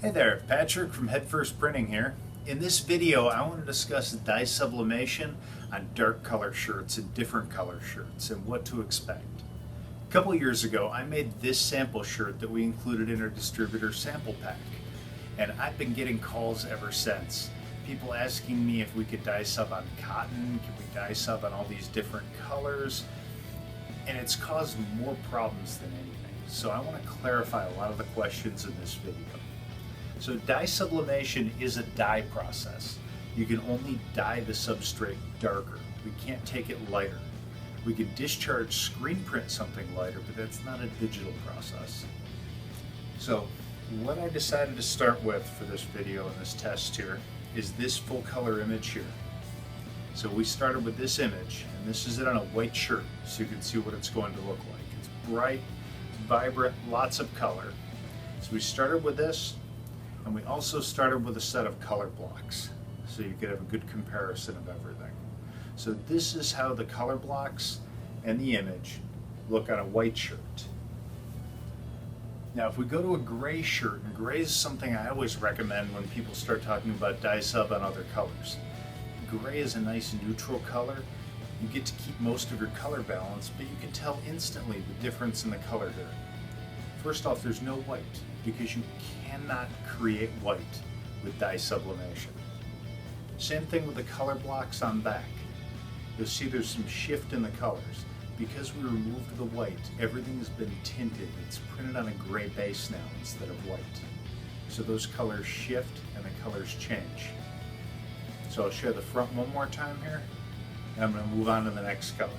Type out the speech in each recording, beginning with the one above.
Hey there, Patrick from Headfirst Printing here. In this video, I want to discuss dye sublimation on dark color shirts and different color shirts and what to expect. A couple years ago, I made this sample shirt that we included in our distributor sample pack, and I've been getting calls ever since. People asking me if we could dye sub on cotton, can we dye sub on all these different colors, and it's caused more problems than anything. So I want to clarify a lot of the questions in this video. So dye sublimation is a dye process. You can only dye the substrate darker. We can't take it lighter. We can discharge screen print something lighter, but that's not a digital process. So what I decided to start with for this video and this test here is this full color image here. So we started with this image, and this is it on a white shirt, so you can see what it's going to look like. It's bright, it's vibrant, lots of color. So we started with this. And we also started with a set of color blocks, so you could have a good comparison of everything. So this is how the color blocks and the image look on a white shirt. Now if we go to a gray shirt, and gray is something I always recommend when people start talking about dye sub on other colors. Gray is a nice neutral color. You get to keep most of your color balance, but you can tell instantly the difference in the color here. First off, there's no white, because you cannot create white with dye sublimation. Same thing with the color blocks on back. You'll see there's some shift in the colors. Because we removed the white, everything has been tinted. It's printed on a gray base now instead of white. So those colors shift and the colors change. So I'll show the front one more time here, and I'm going to move on to the next color.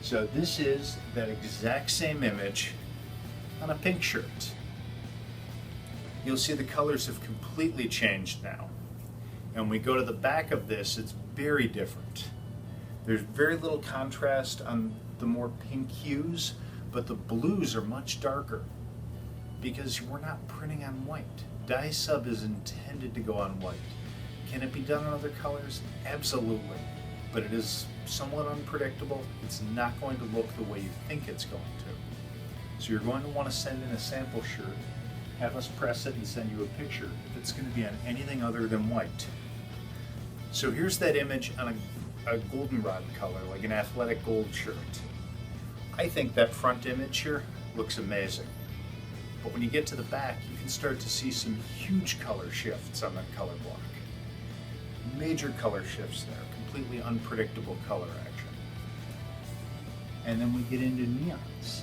So this is that exact same image on a pink shirt. You'll see the colors have completely changed now. And when we go to the back of this, it's very different. There's very little contrast on the more pink hues, but the blues are much darker because we're not printing on white. Dye sub is intended to go on white. Can it be done on other colors? Absolutely. But it is somewhat unpredictable. It's not going to look the way you think it's going to. So you're going to want to send in a sample shirt, have us press it and send you a picture if it's going to be on anything other than white. So here's that image on a goldenrod color, like an athletic gold shirt. I think that front image here looks amazing. But when you get to the back, you can start to see some huge color shifts on that color block. Major color shifts there, completely unpredictable color action. And then we get into neons.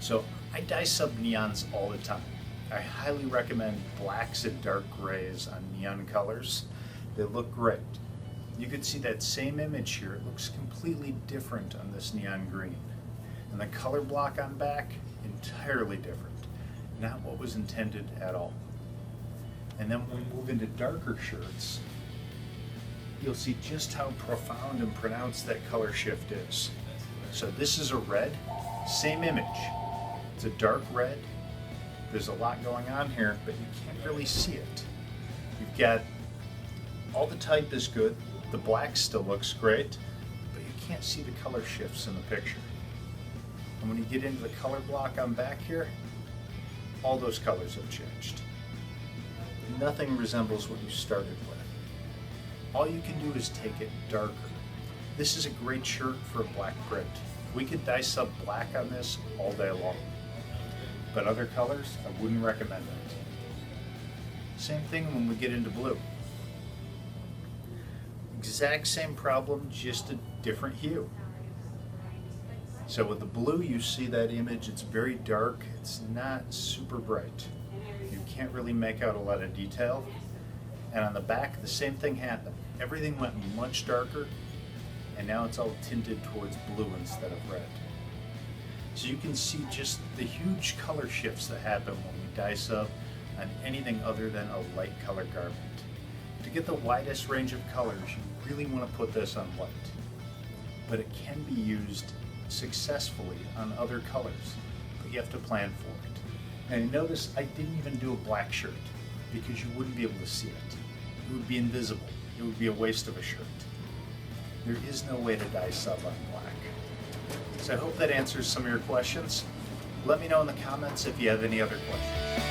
So I dye sub neons all the time. I highly recommend blacks and dark grays on neon colors. They look great. You can see that same image here. It looks completely different on this neon green. And the color block on back, entirely different. Not what was intended at all. And then when we move into darker shirts, you'll see just how profound and pronounced that color shift is. So this is a red, same image. It's a dark red. There's a lot going on here, but you can't really see it. You've got, all the type is good, the black still looks great, but you can't see the color shifts in the picture. And when you get into the color block on back here, all those colors have changed. Nothing resembles what you started with. All you can do is take it darker. This is a great shirt for a black print. We could dye sub black on this all day long. But other colors, I wouldn't recommend it. Same thing when we get into blue. Exact same problem, just a different hue. So with the blue, you see that image, it's very dark, it's not super bright. You can't really make out a lot of detail. And on the back, the same thing happened. Everything went much darker, and now it's all tinted towards blue instead of red. So you can see just the huge color shifts that happen when we dye sub on anything other than a light color garment. To get the widest range of colors, you really want to put this on white. But it can be used successfully on other colors, but you have to plan for it. And notice I didn't even do a black shirt because you wouldn't be able to see it. It would be invisible. It would be a waste of a shirt. There is no way to dye sub on black. So I hope that answers some of your questions. Let me know in the comments if you have any other questions.